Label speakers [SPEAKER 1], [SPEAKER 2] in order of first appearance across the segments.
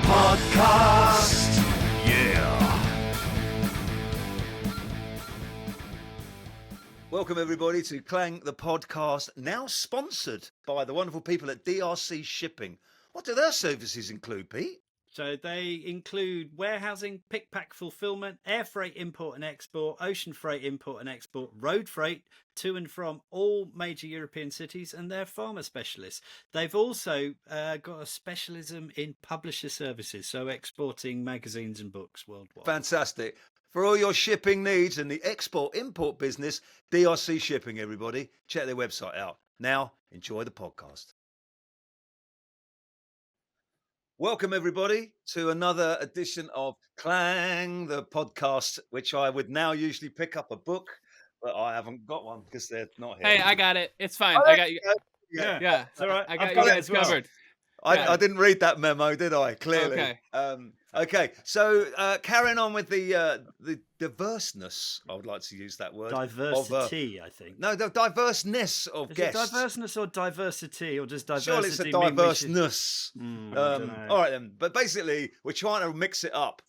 [SPEAKER 1] podcast. Yeah.
[SPEAKER 2] Welcome everybody to Clang the podcast, now sponsored by the wonderful people at DRC Shipping. What do their services include, Pete?
[SPEAKER 3] So they include warehousing, pick, pack, fulfillment, air freight import and export, ocean freight import and export, road freight to and from all major European cities, and they're pharma specialists. They've also got a specialism in publisher services, so exporting magazines and books worldwide.
[SPEAKER 2] Fantastic. For all your shipping needs and the export-import business, DRC Shipping, everybody. Check their website out. Now, enjoy the podcast. Welcome, everybody, to another edition of Clang, the podcast, which I would now usually pick up a book, but I haven't got one because they're not here.
[SPEAKER 4] Hey, I got it. It's fine.
[SPEAKER 2] Oh,
[SPEAKER 4] I got you.
[SPEAKER 3] Yeah, it's all right.
[SPEAKER 4] I got
[SPEAKER 3] I've
[SPEAKER 4] you
[SPEAKER 3] got it
[SPEAKER 4] guys
[SPEAKER 3] as well.
[SPEAKER 4] covered.
[SPEAKER 2] I didn't read that memo, did I? Clearly.
[SPEAKER 4] Okay.
[SPEAKER 2] Okay. So carrying on with the diverseness, I would like to use that word.
[SPEAKER 3] Diversity, I think.
[SPEAKER 2] No, the diverseness of
[SPEAKER 3] Is
[SPEAKER 2] guests.
[SPEAKER 3] it diverseness or diversity, or just diversity?
[SPEAKER 2] Surely it's a
[SPEAKER 3] mean we should-
[SPEAKER 2] diverseness.
[SPEAKER 3] I dunno.
[SPEAKER 2] All right then. But basically, we're trying to mix it up,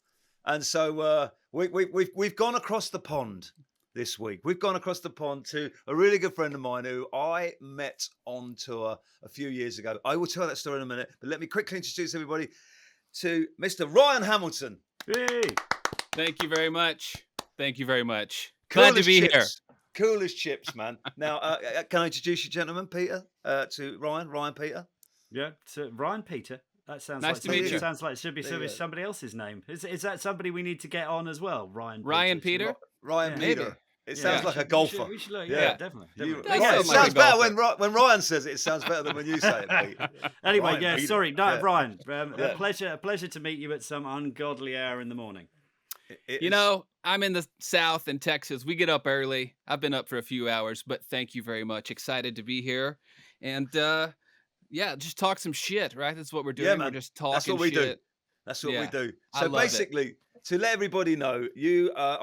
[SPEAKER 2] and so we've gone across the pond this week. We've gone across the pond to a really good friend of mine who I met on tour a few years ago. I will tell that story in a minute, but let me quickly introduce everybody to Mr. Ryan Hamilton.
[SPEAKER 3] Hey.
[SPEAKER 4] Thank you very much. Thank you very much.
[SPEAKER 2] Cool
[SPEAKER 4] Glad to
[SPEAKER 2] as
[SPEAKER 4] be
[SPEAKER 2] chips.
[SPEAKER 4] here.
[SPEAKER 2] Cool as chips, man. Now, can I introduce you, gentlemen, Peter, to Ryan Peter?
[SPEAKER 3] Yeah, so Ryan Peter. That sounds
[SPEAKER 4] Nice
[SPEAKER 3] like
[SPEAKER 4] to meet
[SPEAKER 3] somebody-
[SPEAKER 4] you.
[SPEAKER 3] Sounds like it should be
[SPEAKER 2] There you go.
[SPEAKER 3] somebody else's name. Is that somebody we need to get on as well?
[SPEAKER 4] Ryan Peter?
[SPEAKER 2] Ryan
[SPEAKER 3] Yeah.
[SPEAKER 2] Peter.
[SPEAKER 4] Maybe.
[SPEAKER 2] It
[SPEAKER 3] Yeah.
[SPEAKER 2] sounds like a golfer.
[SPEAKER 3] We should look,
[SPEAKER 2] Yeah.
[SPEAKER 3] yeah, definitely.
[SPEAKER 2] You-
[SPEAKER 4] That
[SPEAKER 2] Ryan-
[SPEAKER 4] sounds
[SPEAKER 2] it
[SPEAKER 4] like a
[SPEAKER 2] sounds better
[SPEAKER 4] golfer.
[SPEAKER 2] when Ryan says it. It sounds better than when you say it, Pete.
[SPEAKER 3] Anyway,
[SPEAKER 2] Ryan
[SPEAKER 3] yeah,
[SPEAKER 2] Peter.
[SPEAKER 3] sorry, no,
[SPEAKER 2] Yeah.
[SPEAKER 3] Ryan.
[SPEAKER 2] Yeah.
[SPEAKER 3] A pleasure to meet you at some ungodly hour in the morning.
[SPEAKER 2] It
[SPEAKER 4] You
[SPEAKER 2] is-
[SPEAKER 4] know, I'm in the South in Texas. We get up early. I've been up for a few hours, but thank you very much. Excited to be here. And yeah, just talk some shit, right? That's what we're doing.
[SPEAKER 2] Yeah,
[SPEAKER 4] We're
[SPEAKER 2] man.
[SPEAKER 4] just talking
[SPEAKER 2] That's what we do.
[SPEAKER 4] shit.
[SPEAKER 2] That's what we
[SPEAKER 4] Yeah.
[SPEAKER 2] do.
[SPEAKER 4] I
[SPEAKER 2] So
[SPEAKER 4] love it.
[SPEAKER 2] basically, to let everybody know, you are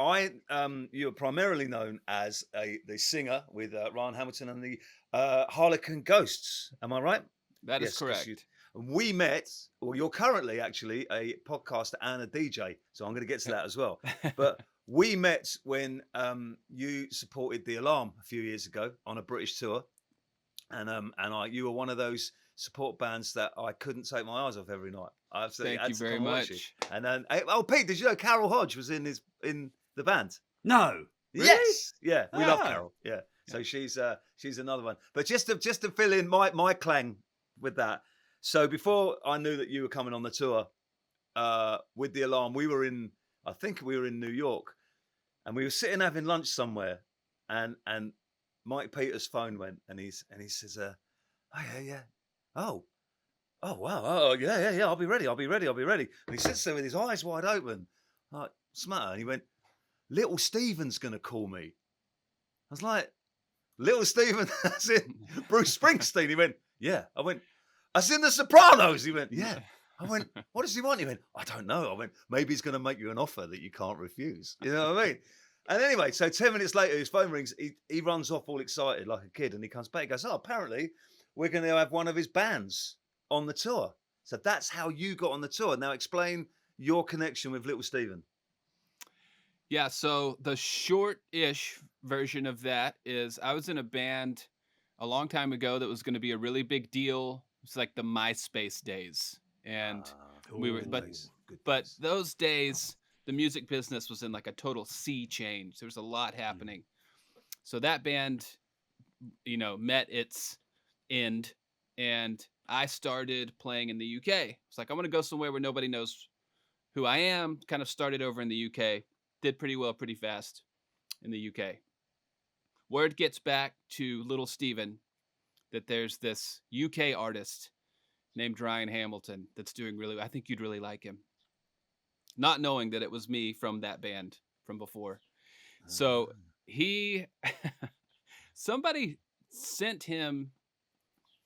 [SPEAKER 2] primarily known as the singer with Ryan Hamilton and the Harlequin Ghosts. Am I right?
[SPEAKER 4] That is
[SPEAKER 2] Yes, 'cause
[SPEAKER 4] correct.
[SPEAKER 2] We met, or you're currently actually a podcaster and a DJ, so I'm going to get to that as well. But we met when you supported The Alarm a few years ago on a British tour, and you were one of those support bands that I couldn't take my eyes off every night. I absolutely
[SPEAKER 4] Thank
[SPEAKER 2] had
[SPEAKER 4] you
[SPEAKER 2] to
[SPEAKER 4] very
[SPEAKER 2] come watch
[SPEAKER 4] much.
[SPEAKER 2] you. And then, Pete, did you know Carol Hodge was in the band?
[SPEAKER 3] No. Really?
[SPEAKER 2] Yes, yeah, we love
[SPEAKER 3] Ah.
[SPEAKER 2] Carol. Yeah, so she's another one. But just to fill in my clang with that. So before I knew that you were coming on the tour with The Alarm, I think we were in New York, and we were sitting having lunch somewhere, and Mike Peters' phone went, and he says, "Oh yeah, oh wow, oh yeah, I'll be ready. And he sits there with his eyes wide open, like smatter, and he went, "Little Steven's gonna call me." I was like, "Little Steven, as in Bruce Springsteen?" He went, "Yeah." I went, "As in The Sopranos?" He went, "Yeah." I went, "What does he want?" He went, "I don't know." I went, "Maybe he's going to make you an offer that you can't refuse." You know what I mean? And anyway, so 10 minutes later, his phone rings. He runs off all excited like a kid, and he comes back. He goes, "Oh, apparently we're going to have one of his bands on the tour." So that's how you got on the tour. Now explain your connection with Little Steven.
[SPEAKER 4] Yeah, so the short-ish version of that is I was in a band a long time ago that was going to be a really big deal. It's like the MySpace days. And we were,
[SPEAKER 2] Good
[SPEAKER 4] but
[SPEAKER 2] days, good
[SPEAKER 4] but
[SPEAKER 2] days.
[SPEAKER 4] those days, the music business was in like a total sea change. There was a lot happening. So that band, met its end, and I started playing in the UK. It's like, I want to go somewhere where nobody knows who I am. Kind of started over in the UK. Did pretty well, pretty fast in the UK. Word gets back to Little Steven that there's this UK artist named Ryan Hamilton that's doing really, I think you'd really like him. Not knowing that it was me from that band from before. So somebody sent him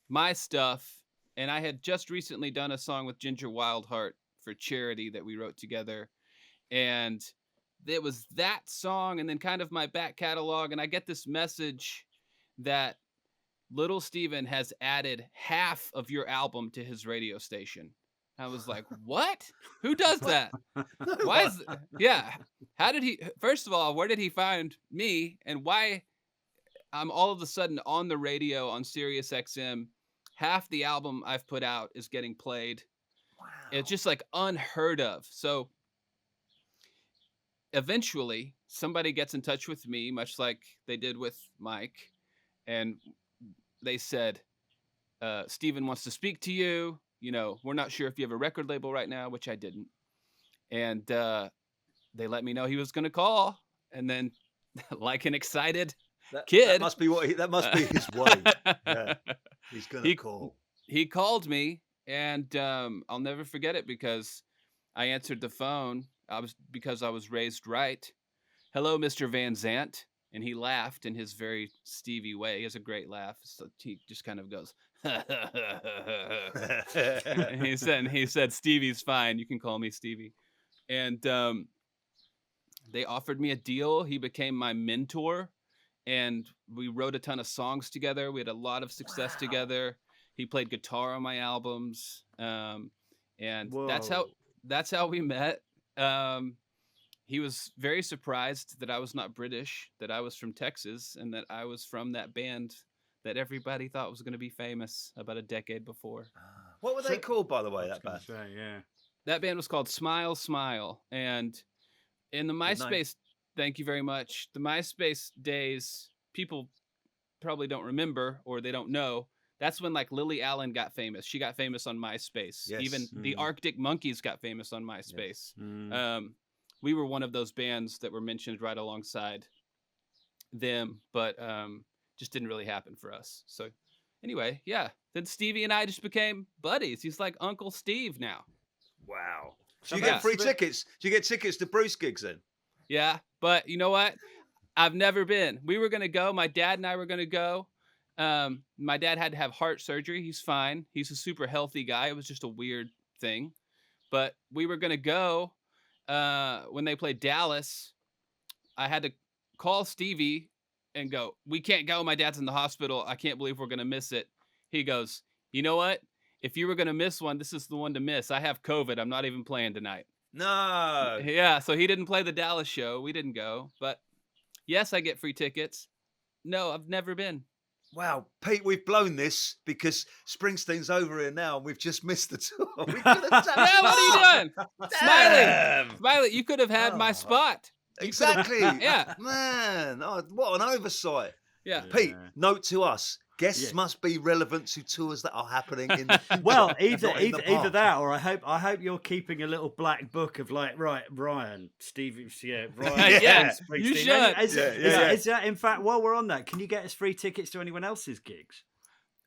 [SPEAKER 4] my stuff, and I had just recently done a song with Ginger Wildheart for charity that we wrote together. And it was that song and then kind of my back catalog. And I get this message that Little Steven has added half of your album to his radio station. I was like, what? Who does that? Why is how did he, first of all, where did he find me, and why I'm all of a sudden on the radio on Sirius XM? Half the album I've put out is getting played.
[SPEAKER 2] Wow.
[SPEAKER 4] It's just like unheard of. So eventually somebody gets in touch with me, much like they did with Mike, and they said, Steven wants to speak to you. You know, we're not sure if you have a record label right now, which I didn't. And they let me know he was going to call. And then, like an excited kid.
[SPEAKER 2] That must be that must be his way. Yeah. He's going to call.
[SPEAKER 4] He called me, and I'll never forget it because I answered the phone. Because I was raised right. Hello, Mr. Van Zant. And he laughed in his very Stevie way. He has a great laugh. So he just kind of goes, and he said, Stevie's fine. You can call me Stevie. And they offered me a deal. He became my mentor. And we wrote a ton of songs together. We had a lot of success together. He played guitar on my albums. And that's how we met. He was very surprised that I was not British, that I was from Texas, and that I was from that band that everybody thought was going to be famous about a decade before.
[SPEAKER 2] What were they called, by the way, that band?
[SPEAKER 4] That band was called Smile, Smile. And in the MySpace, thank you very much, the MySpace days, people probably don't remember or they don't know. That's when like Lily Allen got famous. She got famous on MySpace. Yes. Even the Arctic Monkeys got famous on MySpace. Yes. We were one of those bands that were mentioned right alongside them, but just didn't really happen for us. So anyway, yeah. Then Stevie and I just became buddies. He's like Uncle Steve now.
[SPEAKER 2] Wow. So you get free tickets? Do you get tickets to Bruce gigs then?
[SPEAKER 4] Yeah, but you know what? I've never been. We were going to go. My dad and I were going to go. My dad had to have heart surgery. He's fine. He's a super healthy guy. It was just a weird thing. But we were going to go when they played Dallas. I had to call Stevie and go, we can't go. My dad's in the hospital. I can't believe we're going to miss it. He goes, you know what? If you were going to miss one, this is the one to miss. I have COVID. I'm not even playing tonight.
[SPEAKER 2] No.
[SPEAKER 4] Yeah, so he didn't play the Dallas show. We didn't go. But yes, I get free tickets. No, I've never been.
[SPEAKER 2] Wow, Pete, we've blown this because Springsteen's over here now and we've just missed the tour. We could have done
[SPEAKER 4] what are you doing? Smiley, you could have had my spot.
[SPEAKER 2] Exactly.
[SPEAKER 4] Yeah.
[SPEAKER 2] Man, what an oversight.
[SPEAKER 4] Yeah.
[SPEAKER 2] Pete, note to us. Guests must be relevant to tours that are happening in the future.
[SPEAKER 3] Well, either that, or I hope you're keeping a little black book of like, right, Ryan, Stevie, Ryan,
[SPEAKER 4] yeah, you should.
[SPEAKER 3] Is that, in fact, while we're on that, can you get us free tickets to anyone else's gigs?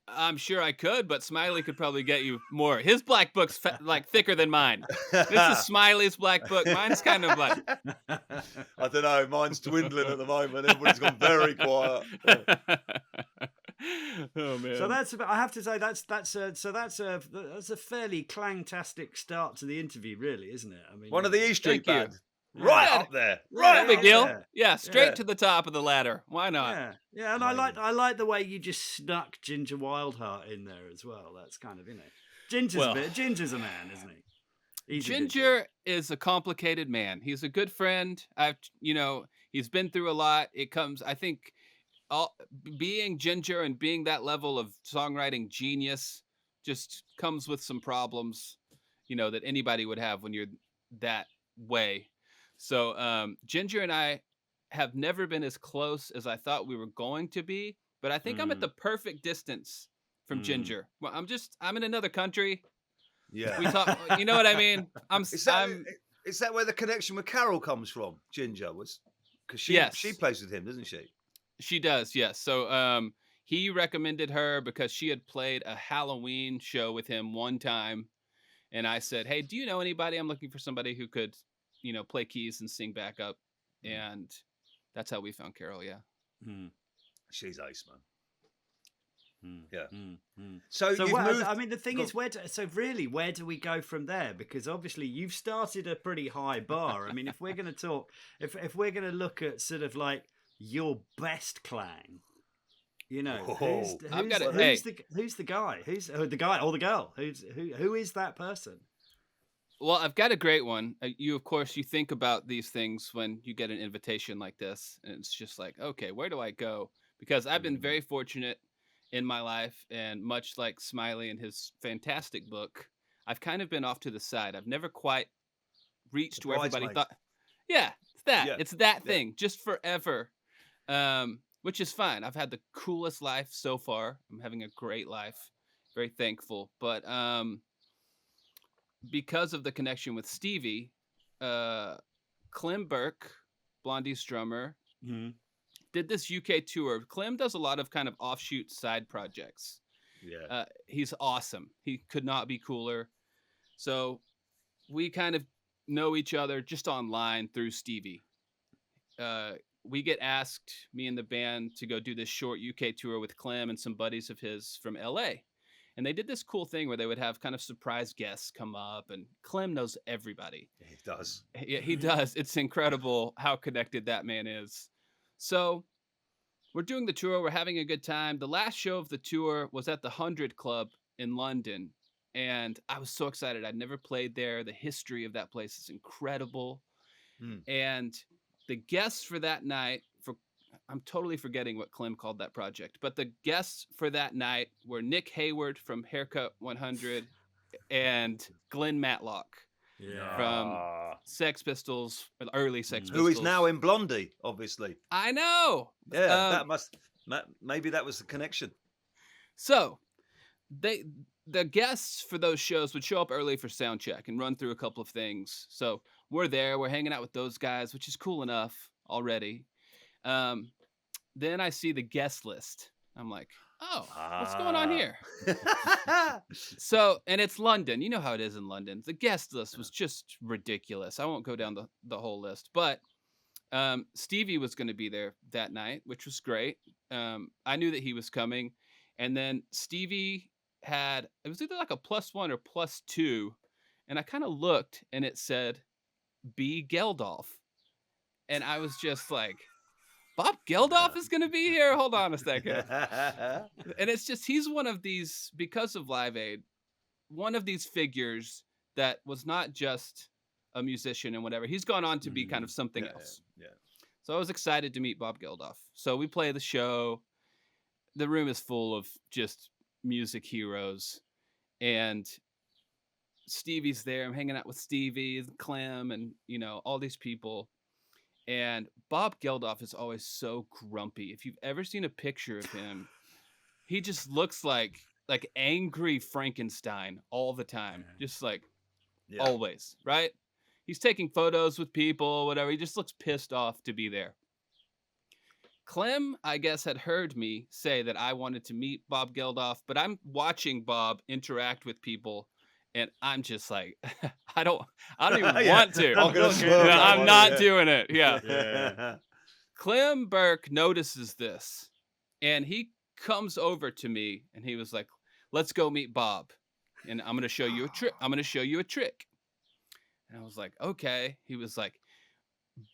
[SPEAKER 4] I'm sure I could, but Smiley could probably get you more. His black book's like thicker than mine. This is Smiley's black book. Mine's kind of like,
[SPEAKER 2] I don't know. Mine's dwindling at the moment. Everybody's gone very quiet.
[SPEAKER 4] Oh man!
[SPEAKER 3] So I have to say that's a fairly Clang-tastic start to the interview, really, isn't it? I mean,
[SPEAKER 2] one of the E Street band,
[SPEAKER 3] right
[SPEAKER 2] up there, right,
[SPEAKER 4] big deal. Yeah, straight to the top of the ladder. Why not?
[SPEAKER 3] Yeah, and I like the way you just snuck Ginger Wildheart in there as well. That's kind of Ginger's a man, isn't he?
[SPEAKER 4] Ginger is a complicated man. He's a good friend. He's been through a lot. It comes, I think. Being Ginger and being that level of songwriting genius just comes with some problems, that anybody would have when you're that way. So Ginger and I have never been as close as I thought we were going to be, but I think I'm at the perfect distance from Ginger. Well, I'm in another country.
[SPEAKER 2] Yeah.
[SPEAKER 4] We talk, you know what I mean?
[SPEAKER 2] Is that where the connection with Carol comes from? Ginger was, because she plays with him, doesn't she?
[SPEAKER 4] She does, yes. So he recommended her because she had played a Halloween show with him one time. And I said, hey, do you know anybody? I'm looking for somebody who could, play keys and sing backup. And that's how we found Carol, yeah.
[SPEAKER 2] She's ace, man. Yeah.
[SPEAKER 3] So you've moved... I mean, the thing is, where do we go from there? Because obviously you've started a pretty high bar. I mean, if we're going to talk, if we're going to look at sort of like your best Clang, who's the guy? Who's the guy or the girl? Who is that person?
[SPEAKER 4] Well, I've got a great one. You, of course, you think about these things when you get an invitation like this, and it's just like, okay, where do I go? Because I've been very fortunate in my life, and much like Smiley in his fantastic book, I've kind of been off to the side. I've never quite reached where everybody
[SPEAKER 2] Bridesmaids.
[SPEAKER 4] thought. Yeah, it's that.
[SPEAKER 2] Yeah,
[SPEAKER 4] It's that
[SPEAKER 2] yeah.
[SPEAKER 4] thing, just forever. Which is fine. I've had the coolest life so far. I'm having a great life. Very thankful. But because of the connection with Stevie, Clem Burke, Blondie's drummer, did this UK tour. Clem does a lot of kind of offshoot side projects.
[SPEAKER 2] Yeah.
[SPEAKER 4] He's awesome. He could not be cooler. So we kind of know each other just online through Stevie. We get asked, me and the band, to go do this short UK tour with Clem and some buddies of his from LA. And they did this cool thing where they would have kind of surprise guests come up, and Clem knows everybody.
[SPEAKER 2] He does.
[SPEAKER 4] Yeah, he does. It's incredible how connected that man is. So we're doing the tour. We're having a good time. The last show of the tour was at the 100 Club in London. And I was so excited. I'd never played there. The history of that place is incredible. And the guests for that night, I'm totally forgetting what Clem called that project, but the guests for that night were Nick Hayward from Haircut 100 and Glenn Matlock from Sex Pistols, early Sex Pistols.
[SPEAKER 2] Who is now in Blondie, obviously.
[SPEAKER 4] I know.
[SPEAKER 2] Yeah, maybe that was the connection.
[SPEAKER 4] So the guests for those shows would show up early for sound check and run through a couple of things. So we're there, we're hanging out with those guys, which is cool enough already. Then I see the guest list. I'm like, oh, what's going on here? So, and it's London. You know how it is in London. The guest list was just ridiculous. I won't go down the whole list, but Stevie was going to be there that night, which was great. I knew that he was coming. And then Stevie it was either like a +1 or +2. And I kind of looked and it said B. Geldof. And I was just like, Bob Geldof is going to be here? Hold on a second. And it's just, he's one of these, because of Live Aid, one of these figures that was not just a musician and whatever. He's gone on to be kind of something else.
[SPEAKER 2] Yeah.
[SPEAKER 4] So I was excited to meet Bob Geldof. So we play the show. The room is full of just music heroes. And Stevie's there. I'm hanging out with Stevie and Clem and, all these people. And Bob Geldof is always so grumpy. If you've ever seen a picture of him, he just looks like angry Frankenstein all the time. Just like always, right? He's taking photos with people, whatever. He just looks pissed off to be there. Clem, I guess, had heard me say that I wanted to meet Bob Geldof, but I'm watching Bob interact with people. And I'm just like, I don't even want to. I'm not doing it. Yeah. Clem Burke notices this, and he comes over to me, and he was like, "Let's go meet Bob, and I'm gonna show you a trick. I'm gonna show you a trick." And I was like, "Okay." He was like,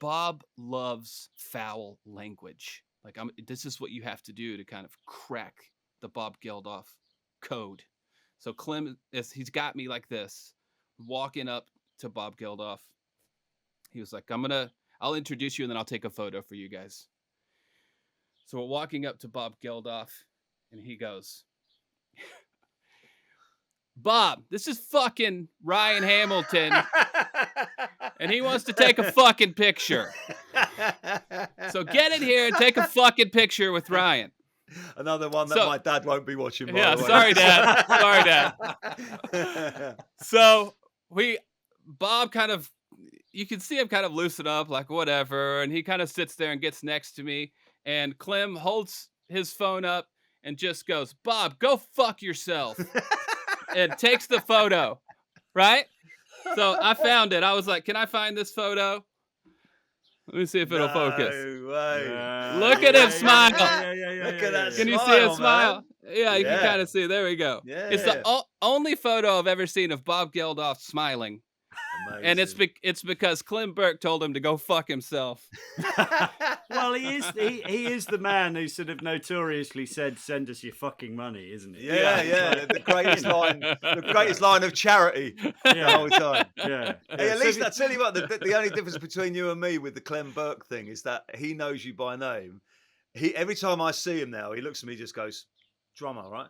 [SPEAKER 4] "Bob loves foul language. Like, this is what you have to do to kind of crack the Bob Geldof code." So Clem, he's got me like this, walking up to Bob Geldof. He was like, I'll introduce you and then I'll take a photo for you guys. So we're walking up to Bob Geldof and he goes, "Bob, this is fucking Ryan Hamilton and he wants to take a fucking picture. So get in here and take a fucking picture with Ryan."
[SPEAKER 2] Another one that my dad won't be watching. By the way.
[SPEAKER 4] Sorry, Dad. Sorry, Dad. So Bob kind of, you can see him kind of loosen up, like whatever, and he kind of sits there and gets next to me, and Clem holds his phone up and just goes, "Bob, go fuck yourself," and takes the photo, right? So I found it. I was like, "Can I find this photo? Let me see if it'll focus." Look at him smile.
[SPEAKER 2] Look at that.
[SPEAKER 4] Can you see him smile? Yeah, you can kind of see. There we go. Yeah. It's the only photo I've ever seen of Bob Geldof smiling. Amazing. And it's because Clem Burke told him to go fuck himself.
[SPEAKER 3] Well, he is the man who sort of notoriously said, "Send us your fucking money," isn't he?
[SPEAKER 2] Yeah. The greatest line of charity the whole time.
[SPEAKER 3] Yeah.
[SPEAKER 2] Hey, at least I tell you what, the only difference between you and me with the Clem Burke thing is that he knows you by name. Every time I see him now, he looks at me, just goes, "Drummer, right?"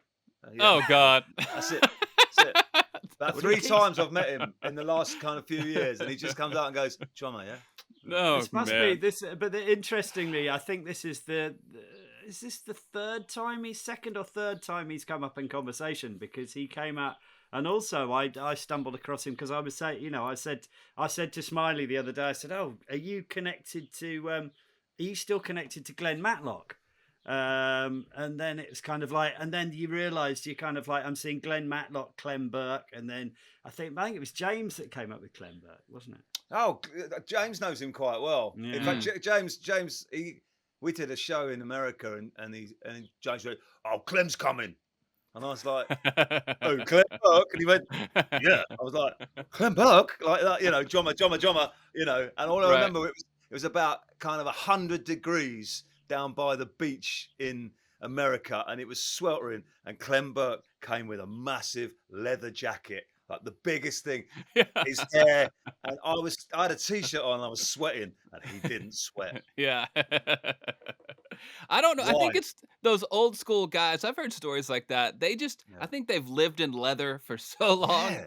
[SPEAKER 4] Oh God.
[SPEAKER 2] That's it. About 3 times I've met him in the last kind of few years, and he just comes out and goes, "Drummer, yeah."
[SPEAKER 4] No,
[SPEAKER 3] This must
[SPEAKER 4] man.
[SPEAKER 3] be this, but interestingly, I think this is is this the second or third time he's come up in conversation, because he came out, and also I stumbled across him because I was saying, I said to Smiley the other day, I said, "Oh, are you still connected to Glenn Matlock?" And then it was kind of like, and then you realised you're kind of like, I'm seeing Glenn Matlock, Clem Burke, and then I think it was James that came up with Clem Burke, wasn't it?
[SPEAKER 2] Oh, James knows him quite well.
[SPEAKER 3] Yeah.
[SPEAKER 2] In fact, James, we did a show in America, and James went, "Oh, Clem's coming," and I was like, "Oh, Clem Burke," and he went, "Yeah." I was like, "Clem Burke," like that, drummer, and all I remember, it was about kind of 100 degrees down by the beach in America, and it was sweltering, and Clem Burke came with a massive leather jacket, like the biggest thing, his hair, and I had a t-shirt on, and I was sweating, and he didn't sweat.
[SPEAKER 4] Yeah. I don't know. I think it's those old school guys. I've heard stories like that. They just, I think they've lived in leather for so long.
[SPEAKER 2] Yeah.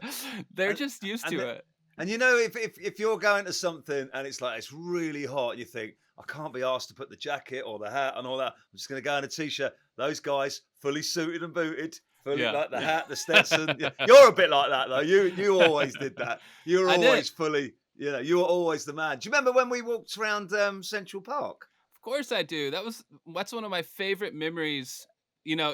[SPEAKER 4] They're just used to it.
[SPEAKER 2] And if you're going to something and it's like, it's really hot, and you think, I can't be asked to put the jacket or the hat and all that, I'm just going to go in a t-shirt. Those guys, fully suited and booted, fully like the hat, the Stetson. You're a bit like that though. You always did that. You were always fully, you were always the man. Do you remember when we walked around Central Park?
[SPEAKER 4] Of course I do. That's one of my favorite memories.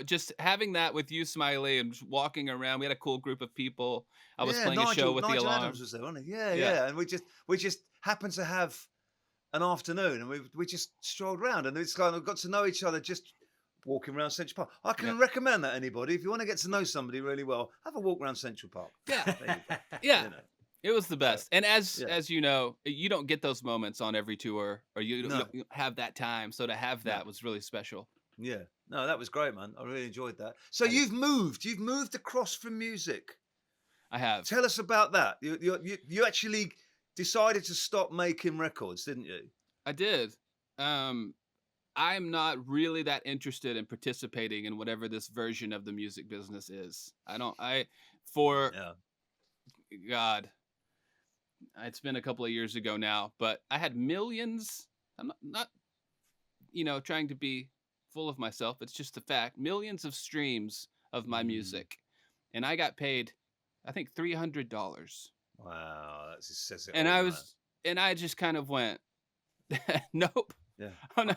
[SPEAKER 4] Just having that with you, Smiley, and just walking around. We had a cool group of people. I was playing a show with the Alarm.
[SPEAKER 2] Adams was there, wasn't he? Yeah. And we just happened to have an afternoon, and we just strolled around, and it's kind of got to know each other just walking around Central Park. I can recommend that anybody, if you want to get to know somebody really well, have a walk around Central Park.
[SPEAKER 4] Yeah. It was the best. And as you know, you don't get those moments on every tour, or you don't have that time. So to have that was really special.
[SPEAKER 2] Yeah. No, that was great, man. I really enjoyed that. So you've moved across from music. I have. Tell us about that. You actually decided to stop making records, didn't you?
[SPEAKER 4] I did. I'm not really that interested in participating in whatever this version of the music business is. God, it's been a couple of years ago now, but I had millions. I'm not trying to be full of myself. It's just a fact. Millions of streams of my music, and I got paid, I think, $300.
[SPEAKER 2] Wow, that says it.
[SPEAKER 4] And I just kind of went, nope.
[SPEAKER 2] Yeah.
[SPEAKER 4] Oh, no.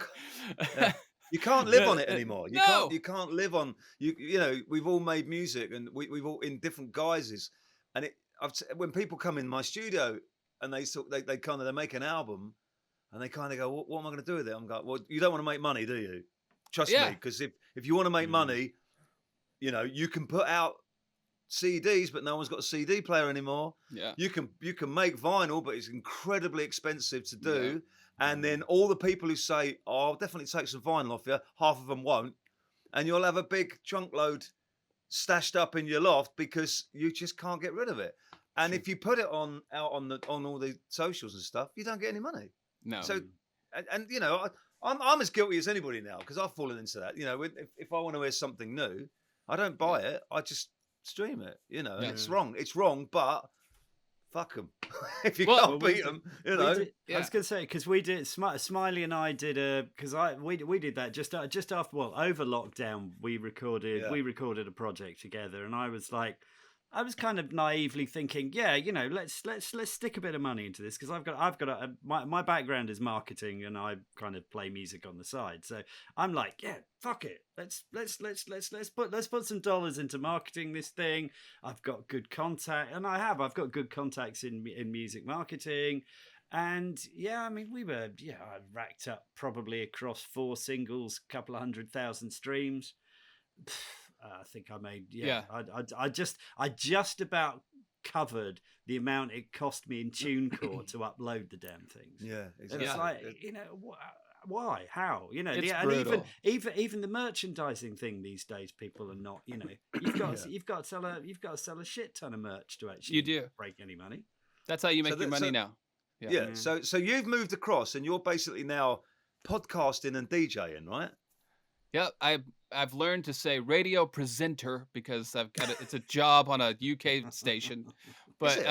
[SPEAKER 2] You can't live on it anymore. You can't live on you. We've all made music, and we've all in different guises. And when people come in my studio and they make an album, and they kind of go, what am I going to do with it? I'm going, well, you don't want to make money, do you? Trust me, because if you want to make money, you can put out CDs, but no one's got a CD player anymore. Yeah. You can make vinyl, but it's incredibly expensive to do. Yeah. And then all the people who say, "Oh, I'll definitely take some vinyl off you," half of them won't, and you'll have a big trunk load stashed up in your loft because you just can't get rid of it. And if you put it out on all the socials and stuff, you don't get any money.
[SPEAKER 4] No.
[SPEAKER 2] So, and I'm as guilty as anybody now, because I've fallen into that. If I want to hear something new, I don't buy it. I just stream it. And it's wrong. It's wrong, but fuck them. If you can't beat them,
[SPEAKER 3] I was going to say, because we did, Smiley and I did we did that just after over lockdown. We recorded a project together, and I was kind of naively thinking, let's stick a bit of money into this, because my background is marketing, and I kind of play music on the side. So I'm like, fuck it, let's put some dollars into marketing this thing. I've got good contact, and I've got good contacts in music marketing, and I racked up probably across 4 singles, couple of 100,000 streams. I think I made I just about covered the amount it cost me in TuneCore to upload the damn things.
[SPEAKER 2] Yeah, exactly.
[SPEAKER 3] It's like, why? How? You know,
[SPEAKER 4] It's
[SPEAKER 3] and
[SPEAKER 4] brutal.
[SPEAKER 3] even the merchandising thing these days, people are not. You know, you've got you've got to sell a shit ton of merch to actually
[SPEAKER 4] You do.
[SPEAKER 3] break any money.
[SPEAKER 4] That's how you make your money now.
[SPEAKER 2] Yeah. So you've moved across, and you're basically now podcasting and DJing, right?
[SPEAKER 4] Yeah, I've learned to say radio presenter because I've got it's a job on a UK station, but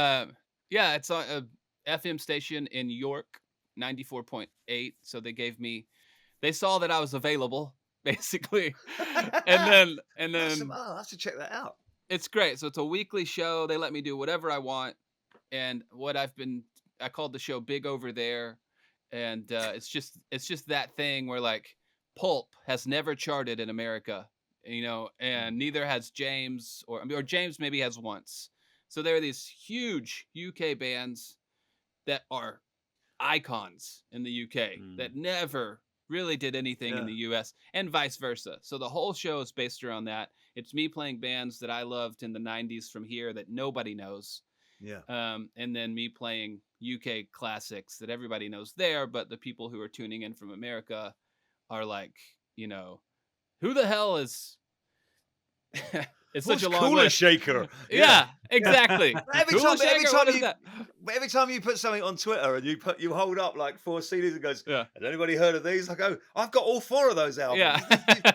[SPEAKER 4] yeah, it's on a FM station in York, 94.8. So they saw that I was available basically, and then
[SPEAKER 2] I'll have to check that out.
[SPEAKER 4] it's great. So it's a weekly show. They let me do whatever I want, and I called the show Big Over There, and it's just that thing where like. Pulp has never charted in America, you know, and neither has James or James maybe has once. So there are these huge UK bands that are icons in the UK that never really did anything in the US and vice versa. So the whole show is based around that. It's me playing bands that I loved in the 90s from here that nobody knows.
[SPEAKER 2] Yeah.
[SPEAKER 4] And then me playing UK classics that everybody knows there, but the people who are tuning in from America are like, you know, who the hell is it's such a long
[SPEAKER 2] Cooler
[SPEAKER 4] list.
[SPEAKER 2] Shaker.
[SPEAKER 4] Yeah, exactly.
[SPEAKER 2] Every
[SPEAKER 4] Cooler
[SPEAKER 2] time you put something on Twitter and you hold up like 4 CDs and goes,
[SPEAKER 4] yeah.
[SPEAKER 2] Has anybody heard of these? I go, I've got all 4 of those albums.
[SPEAKER 4] Yeah.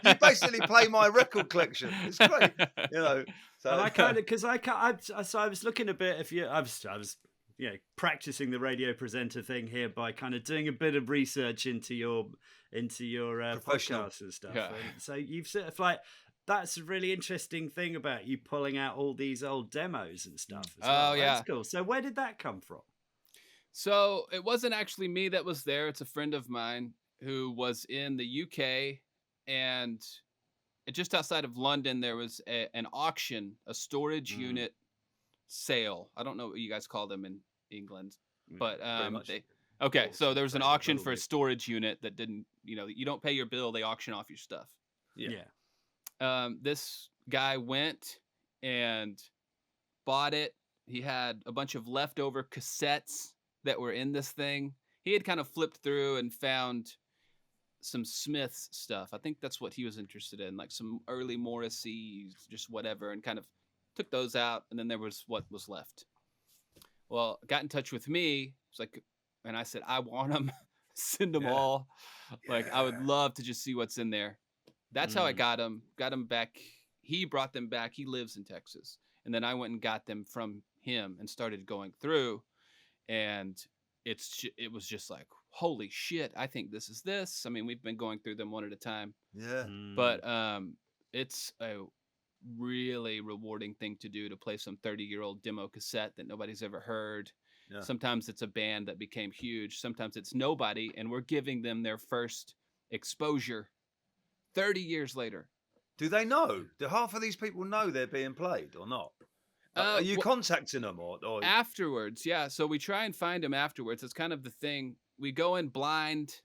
[SPEAKER 2] you basically play my record collection. It's great, you know. So
[SPEAKER 3] and I kind of I was looking a bit. If you, I was you know, practicing the radio presenter thing here by kind of doing a bit of research into your podcasts and stuff.
[SPEAKER 4] Yeah.
[SPEAKER 3] And so you've sort of like, that's a really interesting thing about you pulling out all these old demos and stuff. As well.
[SPEAKER 4] Oh, yeah.
[SPEAKER 3] That's cool. So where did that come from?
[SPEAKER 4] So it wasn't actually me that was there. It's a friend of mine who was in the UK, and just outside of London, there was an auction, a storage unit sale. I don't know what you guys call them in England, but so there was an auction for a storage unit that didn't, you know, you don't pay your bill, they auction off your stuff.
[SPEAKER 3] Yeah.
[SPEAKER 4] This guy went and bought it. He had a bunch of leftover cassettes that were in this thing. He had kind of flipped through and found some Smiths stuff. I think that's what he was interested in, like some early Morrissey, just whatever, and kind of took those out, and then there was what was left. Well, got in touch with me. It's like, and I said, I want them. Send them all. Like, I would love to just see what's in there. That's how I got them. Got them back. He brought them back. He lives in Texas. And then I went and got them from him and started going through. And it was just like, holy shit, I think this is this. I mean, we've been going through them one at a time.
[SPEAKER 2] Yeah.
[SPEAKER 4] But it's a really rewarding thing to do, to play some 30-year-old demo cassette that nobody's ever heard. Yeah. Sometimes it's a band that became huge. Sometimes it's nobody, and we're giving them their first exposure 30 years later.
[SPEAKER 2] Do they know? Do half of these people know they're being played or not? Are you contacting them or
[SPEAKER 4] afterwards? Yeah, so we try and find them afterwards. It's kind of the thing. We go in blind.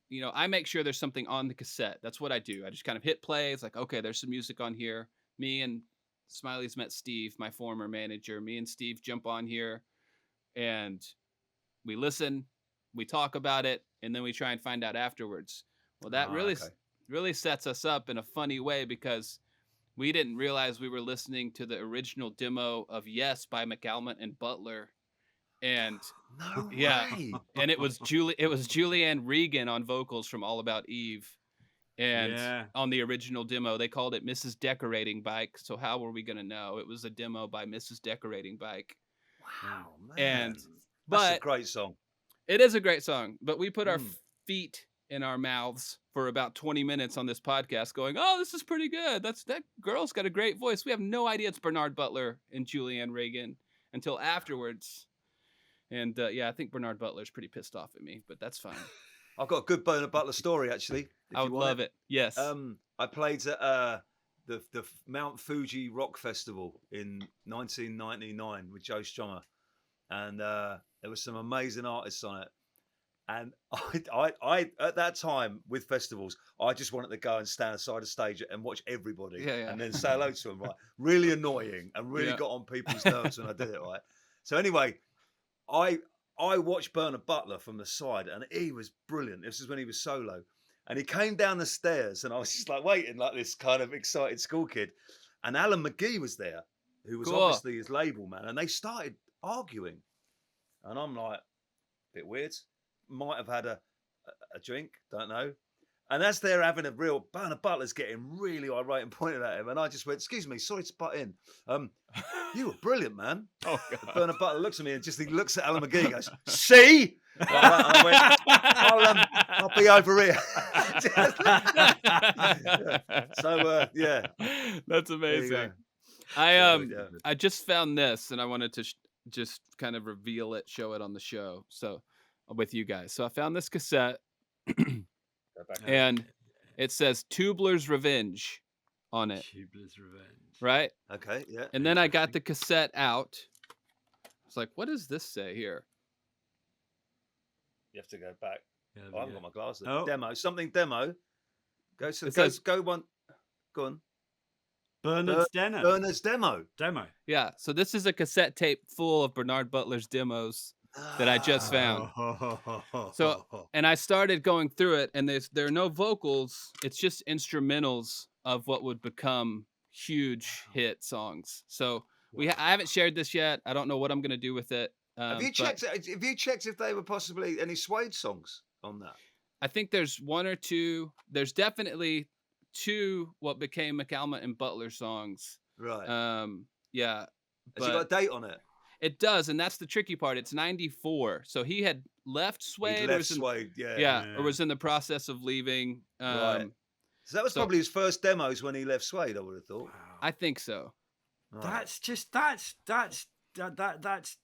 [SPEAKER 4] You know, I make sure there's something on the cassette. That's what I do. I just kind of hit play. It's like, okay, there's some music on here. Me and Smiley's met Steve, my former manager. Me and Steve jump on here and we listen, we talk about it, and then we try and find out afterwards. Well, that really sets us up in a funny way, because we didn't realize we were listening to the original demo of Yes by McAlmont and Butler. And and it was Julianne Regan on vocals from All About Eve. And on the original demo, they called it Mrs. Decorating Bike. So how were we going to know? It was a demo by Mrs. Decorating Bike.
[SPEAKER 2] Wow, man.
[SPEAKER 4] But
[SPEAKER 2] that's a great song.
[SPEAKER 4] It is a great song. But we put our feet in our mouths for about 20 minutes on this podcast going, oh, this is pretty good. That girl's got a great voice. We have no idea it's Bernard Butler and Julianne Regan until afterwards. And I think Bernard Butler's pretty pissed off at me, but that's fine.
[SPEAKER 2] I've got a good Bernard Butler story, actually.
[SPEAKER 4] I would love it. Yes.
[SPEAKER 2] I played at the Mount Fuji Rock Festival in 1999 with Joe Strummer, and there was some amazing artists on it. And I at that time with festivals, I just wanted to go and stand aside the stage and watch everybody, and then say hello to them. Right, really annoying and really got on people's nerves when I did it. Right. So anyway, I I watched Bernard Butler from the side, and he was brilliant. This is when he was solo, and he came down the stairs, and I was just like waiting, like this kind of excited school kid. And Alan McGee was there, who was obviously his label man, and they started arguing, and I'm like, bit weird. Might have had a drink, don't know. And as they're having a real, Bernard Butler's getting really irate and pointed at him. And I just went, excuse me, sorry to butt in. You were brilliant, man.
[SPEAKER 4] Oh, God.
[SPEAKER 2] Bernard Butler looks at me and he looks at Alan McGee and goes, see? Like that. And I went, I'll be over here. So, yeah.
[SPEAKER 4] That's amazing. I just found this and I wanted to just kind of reveal it, show it on the show. So with you guys. So I found this cassette. And it says Tubler's Revenge on it.
[SPEAKER 3] Tubler's Revenge.
[SPEAKER 4] Right?
[SPEAKER 2] Okay, yeah.
[SPEAKER 4] And then I got the cassette out. I was like, what does this say here?
[SPEAKER 2] You have to go back.
[SPEAKER 3] Yeah,
[SPEAKER 2] I haven't got my glasses.
[SPEAKER 3] Oh.
[SPEAKER 2] Demo. Go on. Go on.
[SPEAKER 3] Bernard's Demo.
[SPEAKER 2] Bernard's Demo.
[SPEAKER 4] Yeah. So this is a cassette tape full of Bernard Butler's demos that I just found. So, and I started going through it, and there are no vocals. It's just instrumentals of what would become huge hit songs. So I haven't shared this yet. I don't know what I'm going to do with it.
[SPEAKER 2] Have you checked if they were possibly any Suede songs on that?
[SPEAKER 4] I think there's one or two. There's definitely two what became McAlmont and Butler songs.
[SPEAKER 2] Right.
[SPEAKER 4] Yeah.
[SPEAKER 2] Has it got a date on it?
[SPEAKER 4] It does, and that's the tricky part. It's 94, so he had left Suede.
[SPEAKER 2] Suede,
[SPEAKER 4] or was in the process of leaving.
[SPEAKER 2] Right. So that was probably his first demos when he left Suede, I would have thought.
[SPEAKER 3] Wow.
[SPEAKER 4] I think so.
[SPEAKER 2] Right.
[SPEAKER 3] That's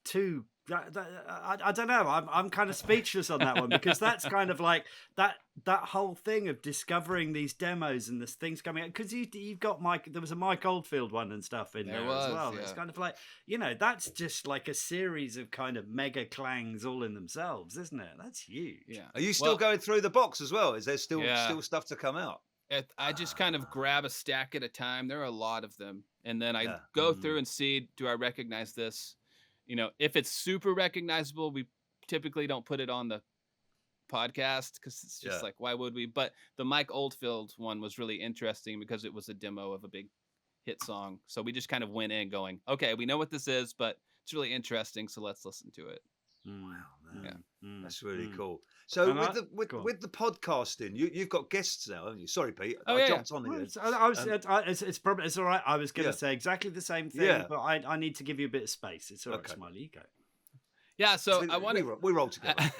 [SPEAKER 3] too. I don't know. I'm kind of speechless on that one because that's kind of like that whole thing of discovering these demos and this things coming out, because you've got there was a Mike Oldfield one and stuff in there as well. Yeah. It's kind of like, that's just like a series of kind of mega clangs all in themselves, isn't it? That's huge.
[SPEAKER 4] Yeah.
[SPEAKER 2] Are you still going through the box as well? Is there still stuff to come out?
[SPEAKER 4] I just kind of grab a stack at a time. There are a lot of them, and then I go through and see, do I recognize this? If it's super recognizable, we typically don't put it on the podcast because it's just like, why would we? But the Mike Oldfield one was really interesting because it was a demo of a big hit song. So we just kind of went in going, okay, we know what this is, but it's really interesting. So let's listen to it.
[SPEAKER 2] Wow, man. Yeah. That's really cool. So with the podcasting, you've got guests now, haven't you? Sorry, Pete. I jumped on here.
[SPEAKER 3] It's all right. I was going to say exactly the same thing, but I need to give you a bit of space. It's all right, Smiley. You go.
[SPEAKER 4] Yeah, so
[SPEAKER 2] we roll together.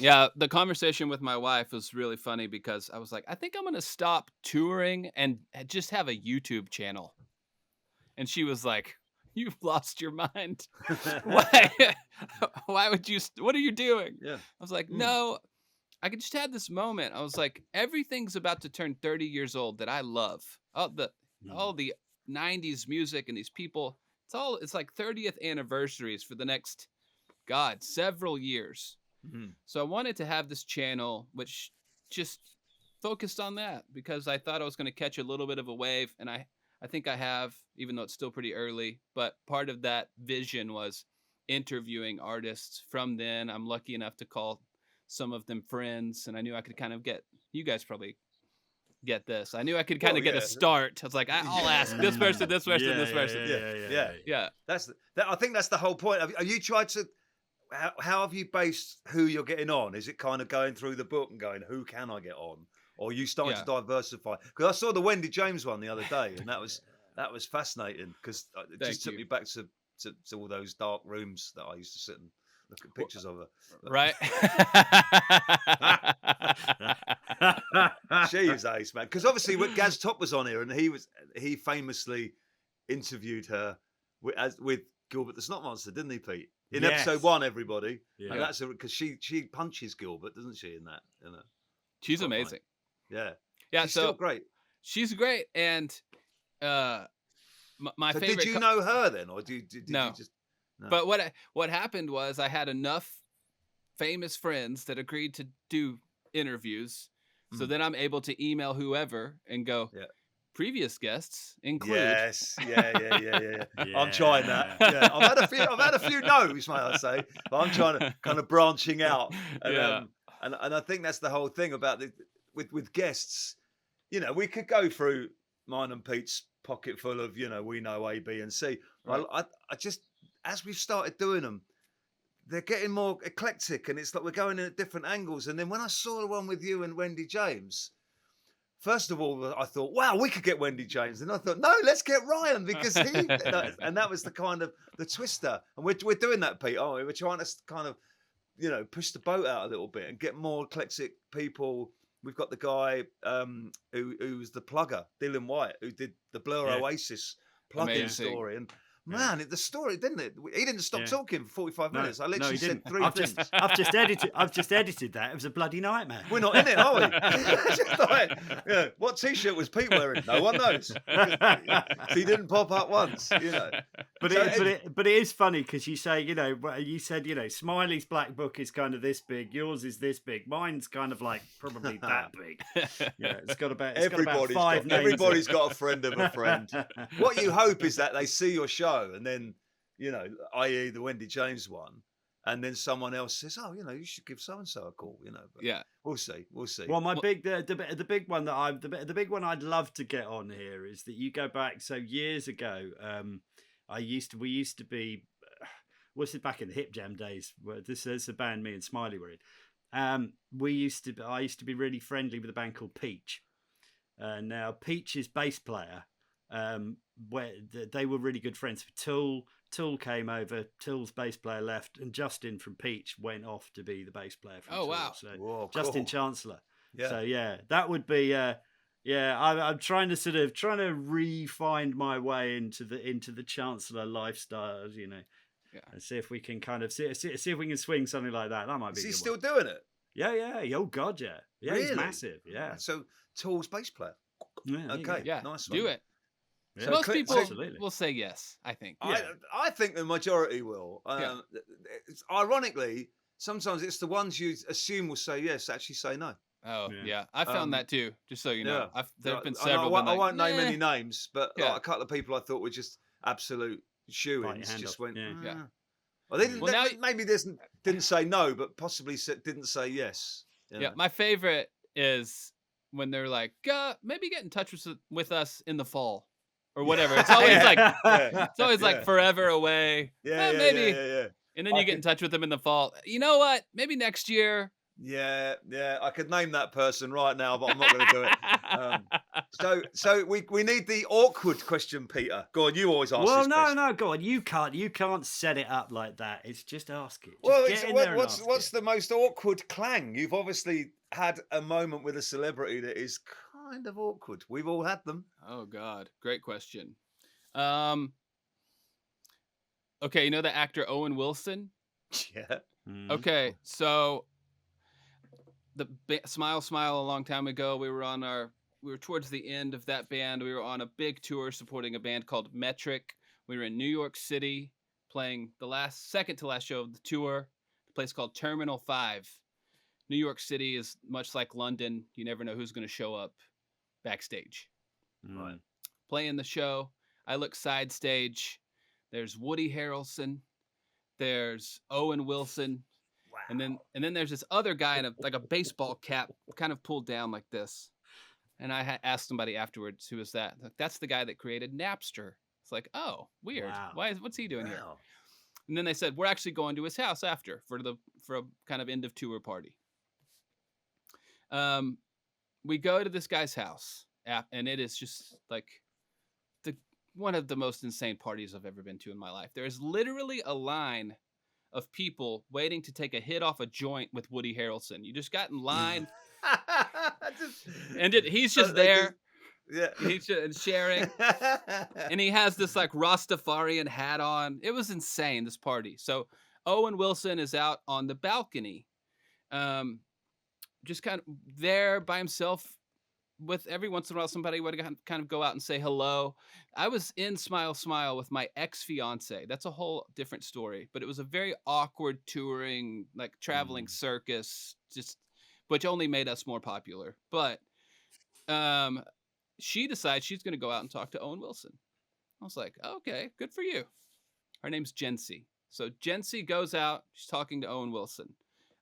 [SPEAKER 4] Yeah, the conversation with my wife was really funny because I was like, I think I'm going to stop touring and just have a YouTube channel. And she was like, you've lost your mind. Why would you? What are you doing? Yeah. I was like, no, I could just have this moment. I was like, everything's about to turn 30 years old that I love. All the 90s music and these people. It's like 30th anniversaries for the next, several years. Mm-hmm. So I wanted to have this channel which just focused on that because I thought I was going to catch a little bit of a wave, and I think I have, even though it's still pretty early. But part of that vision was interviewing artists from then. I'm lucky enough to call some of them friends, and I knew I could kind of you guys probably get this. I knew I could kind of get a start. I was like, I'll ask this person, this person, this person.
[SPEAKER 2] Yeah. I think that's the whole point. Have you tried to? How have you based who you're getting on? Is it kind of going through the book and going, who can I get on? Or are you starting to diversify? Because I saw the Wendy James one the other day, and that was fascinating because it just took me back to all those dark rooms that I used to sit and look at pictures of her.
[SPEAKER 4] Right.
[SPEAKER 2] She is ace, man. Because obviously, when Gaz Top was on here, and he famously interviewed her with Gilbert the Snot Monster, didn't he, Pete? In episode 1, everybody, and that's because she punches Gilbert, doesn't she? In that,
[SPEAKER 4] she's amazing.
[SPEAKER 2] Yeah.
[SPEAKER 4] She's
[SPEAKER 2] still great.
[SPEAKER 4] She's great, and my favorite.
[SPEAKER 2] Did you know her then, or did
[SPEAKER 4] no.
[SPEAKER 2] you just? No.
[SPEAKER 4] But what happened was I had enough famous friends that agreed to do interviews, so then I'm able to email whoever and go, previous guests include.
[SPEAKER 2] Yes, yeah. I'm trying that. Yeah, I've had a few no's, may I say, but I'm trying to kind of branching out. And,
[SPEAKER 4] Yeah.
[SPEAKER 2] and I think that's the whole thing about with guests. You know, we could go through mine and Pete's pocket full of, you know, we know A, B, and C.
[SPEAKER 4] Right.
[SPEAKER 2] I just, as we've started doing them, they're getting more eclectic, and it's like we're going in at different angles. And then when I saw the one with you and Wendy James, first of all, I thought, wow, we could get Wendy James. And I thought, no, let's get Ryan, because he, and that was the kind of the twister. And we're doing that, Pete, aren't we? We're trying to kind of, you know, push the boat out a little bit and get more eclectic people. We've got the guy who was the plugger, Dylan White, who did the Blur Oasis plugin
[SPEAKER 4] Amazing.
[SPEAKER 2] story. And man, the story, didn't it? He didn't stop talking for 45 minutes. I literally said
[SPEAKER 3] didn't.
[SPEAKER 2] 3 things.
[SPEAKER 3] I've just edited that. It was a bloody nightmare.
[SPEAKER 2] We're not in it, are we? Just like, yeah, what T-shirt was Pete wearing? No one knows. He didn't pop up once, you know.
[SPEAKER 3] But it is funny because you say, you know, you said, you know, Smiley's black book is kind of this big, yours is this big, mine's kind of like probably that big. Yeah, it's got about five names.
[SPEAKER 2] Everybody's got a friend of a friend. What you hope is that they see your show and then, you know, i.e. the Wendy James one, and then someone else says, oh, you know, you should give so and so a call, you know. But
[SPEAKER 4] Yeah,
[SPEAKER 2] we'll see.
[SPEAKER 3] Well, the big one that the big one I'd love to get on here is that you go back so years ago. We used to be, what's it, back in the Hip Jam days? Where this is the band me and Smiley were in. I used to be really friendly with a band called Peach. Now Peach's bass player, where they were really good friends with Tool. Tool came over, Tool's bass player left, and Justin from Peach went off to be the bass player from Tool.
[SPEAKER 4] Wow.
[SPEAKER 3] So
[SPEAKER 2] Whoa,
[SPEAKER 3] Justin
[SPEAKER 2] cool.
[SPEAKER 3] Chancellor.
[SPEAKER 2] Yeah.
[SPEAKER 3] So yeah, that would be I'm trying to re-find my way into the Chancellor lifestyle, you know.
[SPEAKER 4] Yeah.
[SPEAKER 3] And see if we can kind of see if we can swing something like that. That might be.
[SPEAKER 2] Is he
[SPEAKER 3] a good
[SPEAKER 2] still
[SPEAKER 3] one.
[SPEAKER 2] doing it?
[SPEAKER 3] Yeah. Oh God, yeah. Yeah,
[SPEAKER 2] Really?
[SPEAKER 3] he's massive. Yeah.
[SPEAKER 2] So Tool's bass player.
[SPEAKER 3] Yeah, there you
[SPEAKER 2] Okay.
[SPEAKER 3] go.
[SPEAKER 4] yeah.
[SPEAKER 2] Nice one.
[SPEAKER 4] Do it.
[SPEAKER 3] Yeah.
[SPEAKER 4] Most
[SPEAKER 2] Clint-
[SPEAKER 4] people
[SPEAKER 3] Absolutely.
[SPEAKER 4] will say yes, I think.
[SPEAKER 2] I think the majority will.
[SPEAKER 4] Yeah.
[SPEAKER 2] Ironically, sometimes it's the ones you assume will say yes, actually say no.
[SPEAKER 4] Oh,
[SPEAKER 3] Yeah.
[SPEAKER 4] yeah. I found that too, just so you know. There have been
[SPEAKER 2] I
[SPEAKER 4] several.
[SPEAKER 2] won't,
[SPEAKER 4] been
[SPEAKER 2] I
[SPEAKER 4] like,
[SPEAKER 2] won't name
[SPEAKER 4] "Nah."
[SPEAKER 2] any names, but
[SPEAKER 4] Yeah.
[SPEAKER 2] like a couple of people I thought were just absolute
[SPEAKER 3] Bite
[SPEAKER 2] shoo-ins.
[SPEAKER 3] your hand
[SPEAKER 2] Just
[SPEAKER 3] off.
[SPEAKER 2] went,
[SPEAKER 3] Yeah.
[SPEAKER 4] Yeah.
[SPEAKER 2] Well, they didn't,
[SPEAKER 4] Well, now-
[SPEAKER 2] maybe didn't say no, but possibly didn't say yes. you
[SPEAKER 4] Yeah,
[SPEAKER 2] know.
[SPEAKER 4] my favorite is when they're like, maybe get in touch with us in the fall or whatever. It's always
[SPEAKER 2] Yeah.
[SPEAKER 4] like
[SPEAKER 2] Yeah.
[SPEAKER 4] it's always like forever away.
[SPEAKER 2] Yeah, yeah,
[SPEAKER 4] maybe.
[SPEAKER 2] yeah.
[SPEAKER 4] And then you get in touch with them in the fall. You know what? Maybe next year.
[SPEAKER 2] Yeah, I could name that person right now, but I'm not going to do it. So we need the awkward question, Peter. Go on, you always ask
[SPEAKER 3] Well,
[SPEAKER 2] this question.
[SPEAKER 3] no, go on. You can't set it up like that. It's just ask it. Just
[SPEAKER 2] Well,
[SPEAKER 3] get in there and ask
[SPEAKER 2] what's
[SPEAKER 3] it.
[SPEAKER 2] the most awkward Clang? You've obviously had a moment with a celebrity that is kind of awkward. We've all had them.
[SPEAKER 4] Oh God, great question. Okay, you know the actor Owen Wilson?
[SPEAKER 2] Yeah.
[SPEAKER 3] Mm.
[SPEAKER 4] Okay, so the Smile a long time ago, we were towards the end of that band. We were on a big tour supporting a band called Metric. We were in New York City playing the second to last show of the tour, a place called Terminal 5. New York City is much like London. You never know who's going to show up backstage.
[SPEAKER 3] Right.
[SPEAKER 4] Playing the show, I look side stage. There's Woody Harrelson. There's Owen Wilson.
[SPEAKER 2] Wow.
[SPEAKER 4] And then there's this other guy in a baseball cap, kind of pulled down like this. And I asked somebody afterwards, who was that? Like, that's the guy that created Napster. It's like, oh, weird.
[SPEAKER 3] Wow.
[SPEAKER 4] What's he doing here?
[SPEAKER 2] Wow.
[SPEAKER 4] And then they said, we're actually going to his house after for a kind of end of tour party. We go to this guy's house, and it is just like one of the most insane parties I've ever been to in my life. There is literally a line of people waiting to take a hit off a joint with Woody Harrelson. You just got in line, and he's just there.
[SPEAKER 2] Yeah.
[SPEAKER 4] He's just sharing, and he has this like Rastafarian hat on. It was insane, this party. So Owen Wilson is out on the balcony, just kind of there by himself. With every once in a while, somebody would kind of go out and say hello. I was in Smile with my ex-fiance. That's a whole different story. But it was a very awkward touring, like traveling circus, just which only made us more popular. But she decides she's going to go out and talk to Owen Wilson. I was like, okay, good for you. Her name's Jency. So Jency goes out. She's talking to Owen Wilson.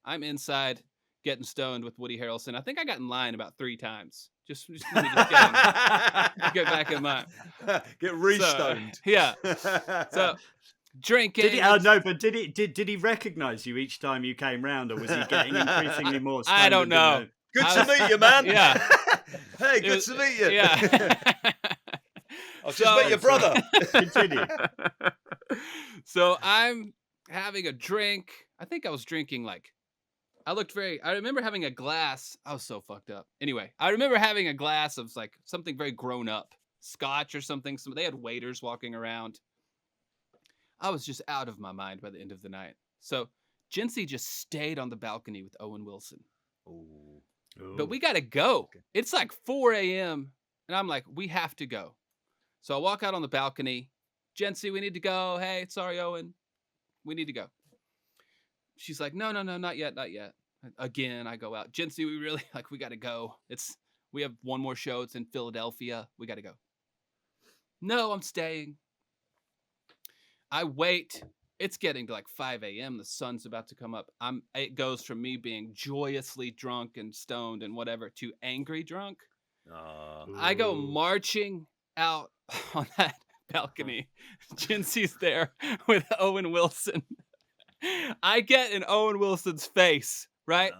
[SPEAKER 4] I'm inside getting stoned with Woody Harrelson. I think I got in line about 3 times. Just let me just get back in line.
[SPEAKER 2] Get re-stoned.
[SPEAKER 4] So, yeah. So drinking.
[SPEAKER 3] Did he recognize you each time you came round, or was he getting increasingly more stoned?
[SPEAKER 4] I don't know.
[SPEAKER 2] Good to meet you, man.
[SPEAKER 4] Yeah.
[SPEAKER 2] Hey, good to meet you.
[SPEAKER 4] Yeah.
[SPEAKER 2] I've just met your brother.
[SPEAKER 3] Continue.
[SPEAKER 4] So I'm having a drink. I think I was drinking I remember having a glass. I was so fucked up. Anyway, I remember having a glass of like something very grown up, scotch or something. They had waiters walking around. I was just out of my mind by the end of the night. So Jency just stayed on the balcony with Owen Wilson.
[SPEAKER 2] Ooh.
[SPEAKER 4] But we got to go. It's like 4 a.m. And I'm like, we have to go. So I walk out on the balcony. Jency, we need to go. Hey, sorry, Owen. We need to go. She's like, no, not yet. Again, I go out. Jency, we got to go. We have one more show. It's in Philadelphia. We got to go. No, I'm staying. I wait. It's getting to like 5 a.m. The sun's about to come up. It goes from me being joyously drunk and stoned and whatever to angry drunk. I go marching out on that balcony. Jency's there with Owen Wilson. I get in Owen Wilson's face, right?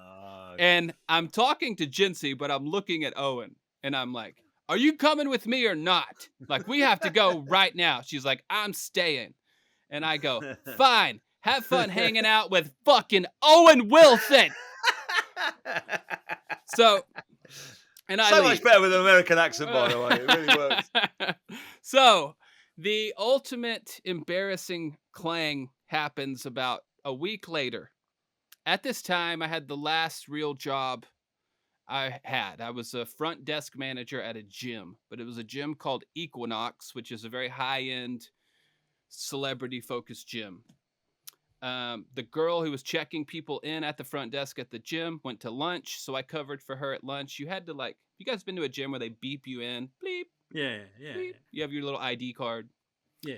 [SPEAKER 4] And I'm talking to Jency, but I'm looking at Owen. And I'm like, are you coming with me or not? Like, we have to go right now. She's like, I'm staying. And I go, fine. Have fun hanging out with fucking Owen Wilson. So leave.
[SPEAKER 2] Much better with an American accent, by the way. It really works.
[SPEAKER 4] So the ultimate embarrassing Clang happens about a week later. At this time, I had the last real job I had. I was a front desk manager at a gym, but it was a gym called Equinox, which is a very high-end, celebrity-focused gym. The girl who was checking people in at the front desk at the gym went to lunch, so I covered for her at lunch. You had to you guys been to a gym where they beep you in? Bleep.
[SPEAKER 3] Yeah.
[SPEAKER 4] Bleep. You have your little ID card.
[SPEAKER 3] Yeah.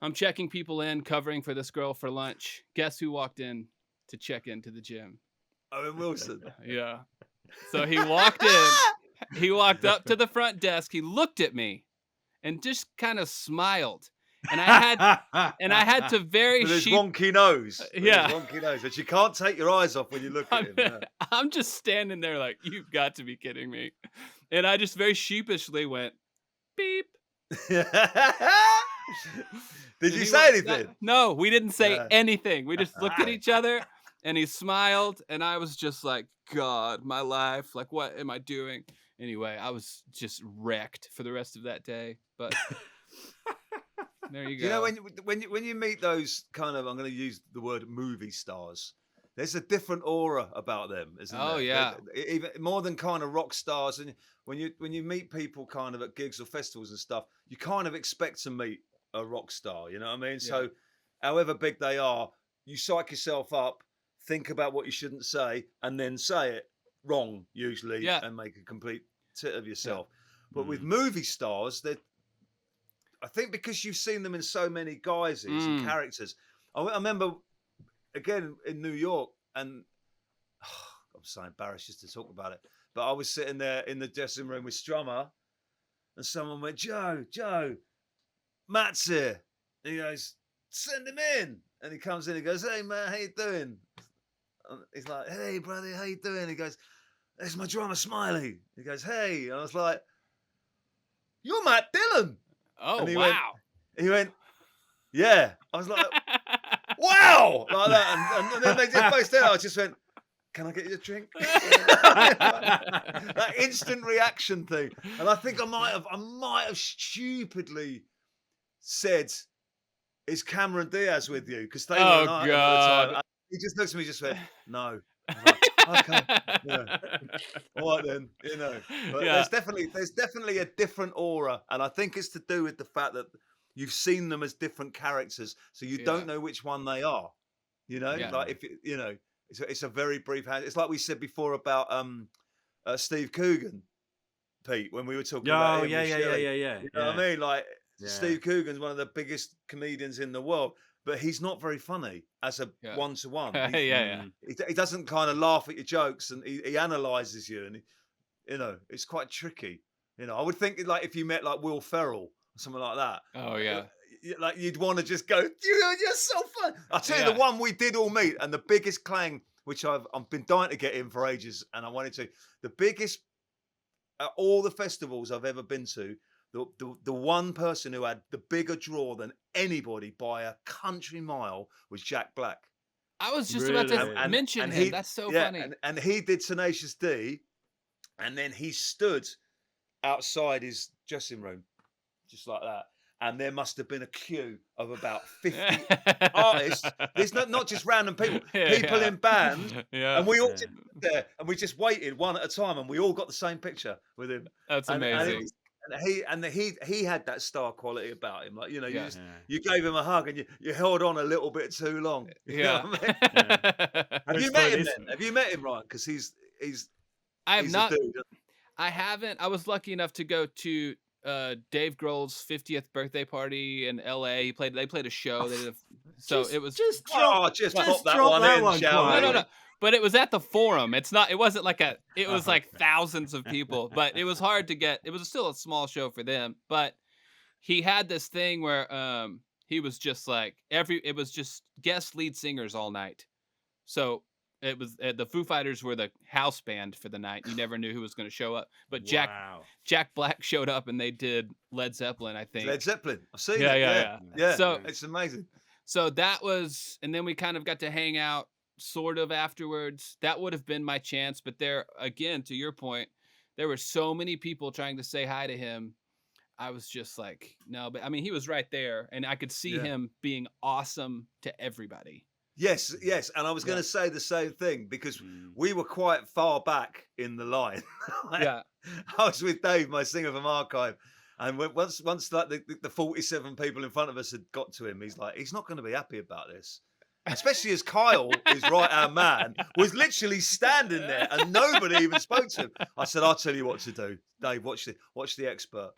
[SPEAKER 4] I'm checking people in, covering for this girl for lunch. Guess who walked in to check into the gym?
[SPEAKER 2] Owen Wilson.
[SPEAKER 4] Yeah. So he walked in. He walked up to the front desk. He looked at me and just kind of smiled. And I had to very
[SPEAKER 2] with his wonky nose.
[SPEAKER 4] Yeah.
[SPEAKER 2] His wonky nose, but you can't take your eyes off when you look at him. No.
[SPEAKER 4] I'm just standing there like, you've got to be kidding me. And I just very sheepishly went, beep.
[SPEAKER 2] Did you say anything?
[SPEAKER 4] No, we didn't say anything. We just looked at each other and he smiled. And I was just like, God, my life. Like, what am I doing? Anyway, I was just wrecked for the rest of that day. But there you go.
[SPEAKER 2] You know, when you meet those kind of, I'm going to use the word movie stars, there's a different aura about them, isn't there?
[SPEAKER 4] Oh, yeah.
[SPEAKER 2] Even more than kind of rock stars. And when you meet people kind of at gigs or festivals and stuff, you kind of expect to meet a rock star, you know what I mean? Yeah. So however big they are, you psych yourself up, think about what you shouldn't say, and then say it wrong, usually, and make a complete tit of yourself. Yeah. But with movie stars, I think because you've seen them in so many guises and characters. I remember, again, in New York, and I'm so embarrassed just to talk about it, but I was sitting there in the dressing room with Strummer, and someone went, Joe, Matt's here. And he goes, send him in. And he comes in, he goes, hey, man, how you doing? And he's like, hey, brother, how you doing? He goes, there's my drummer, Smiley. He goes, hey. And I was like, you're Matt Dillon.
[SPEAKER 4] Oh, wow.
[SPEAKER 2] He went, yeah. I was like, wow. Like that. And then they just both said, I just went, can I get you a drink? That instant reaction thing. And I think I might have stupidly said, is Cameron Diaz with you? Because they were not at the time. He just looked at me, just went, no. I was like, okay, yeah. All right then, you know. But there's definitely a different aura, and I think it's to do with the fact that you've seen them as different characters, so you don't know which one they are. You know, like if you know, it's a very brief hand. It's like we said before about Steve Coogan Pete, when we were talking
[SPEAKER 3] Oh,
[SPEAKER 2] about him
[SPEAKER 3] yeah,
[SPEAKER 2] with
[SPEAKER 3] yeah,
[SPEAKER 2] Shirley.
[SPEAKER 3] yeah.
[SPEAKER 2] You know what I mean? Like
[SPEAKER 3] Yeah.
[SPEAKER 2] Steve Coogan's one of the biggest comedians in the world, but he's not very funny as a one-to-one.
[SPEAKER 4] Yeah.
[SPEAKER 2] He doesn't kind of laugh at your jokes, and he analyzes you, and it's quite tricky. I would think like if you met like Will Ferrell or something like that.
[SPEAKER 4] Oh yeah.
[SPEAKER 2] Like you'd want to just go, you're so fun. I'll tell you the one we did all meet, and the biggest Clang, which I've been dying to get in for ages, and I wanted to. The biggest at all the festivals I've ever been to, the one person who had the bigger draw than anybody by a country mile was Jack Black.
[SPEAKER 4] I was just about to mention him. That's so funny.
[SPEAKER 2] And he did Tenacious D, and then he stood outside his dressing room, just like that. And there must have been a queue of about 50 artists. There's not just random people, in bands.
[SPEAKER 4] Yeah.
[SPEAKER 2] And we all stood there, and we just waited one at a time, and we all got the same picture with him.
[SPEAKER 4] That's amazing.
[SPEAKER 2] And he had that star quality about him. Like, you gave him a hug, and you held on a little bit too long. You know what I mean? Have you met him then? Have you met him, Ryan? Because he's
[SPEAKER 4] I have not.
[SPEAKER 2] A dude.
[SPEAKER 4] I haven't. I was lucky enough to go to Dave Grohl's 50th birthday party in LA. They played a show. It was
[SPEAKER 2] just pop that one in, shall we?
[SPEAKER 4] No. But it was at the Forum. It wasn't like it was like thousands of people, but it was hard to get. It was still a small show for them, but he had this thing where he was just like it was just guest lead singers all night. So it was the Foo Fighters were the house band for the night. You never knew who was going to show up, but Jack Black showed up and they did Led Zeppelin, I think.
[SPEAKER 2] Led Zeppelin, I've seen it.
[SPEAKER 4] Yeah. So
[SPEAKER 2] it's amazing.
[SPEAKER 4] So that was, and then we kind of got to hang out sort of afterwards. That would have been my chance, but there again, to your point, there were so many people trying to say hi to him. I was just like, no, but I mean, he was right there, and I could see him being awesome to everybody.
[SPEAKER 2] Yes, and I was going to say the same thing because we were quite far back in the line. I was with Dave, my singer from Archive, and once like the 47 people in front of us had got to him, he's like, he's not going to be happy about this. Especially as Kyle, his right-hand man, was literally standing there and nobody even spoke to him. I said, I'll tell you what to do. Dave, watch the expert.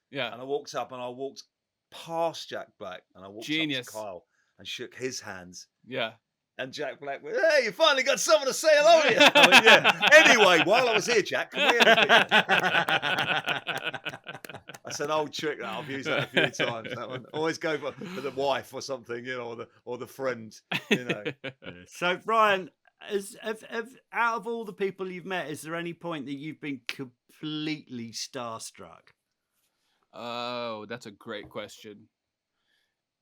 [SPEAKER 4] Yeah.
[SPEAKER 2] And I walked up and I walked past Jack Black and I walked up to Kyle and shook his hands.
[SPEAKER 4] Yeah. And
[SPEAKER 2] Jack Black went, hey, you finally got someone to say hello to you. I went, yeah. Anyway, while I was here, Jack, can we That's an old trick that I've used that a few times. That one. Always go for the wife or something, or the friend,
[SPEAKER 3] So, Brian, out of all the people you've met, is there any point that you've been completely starstruck?
[SPEAKER 4] Oh, that's a great question.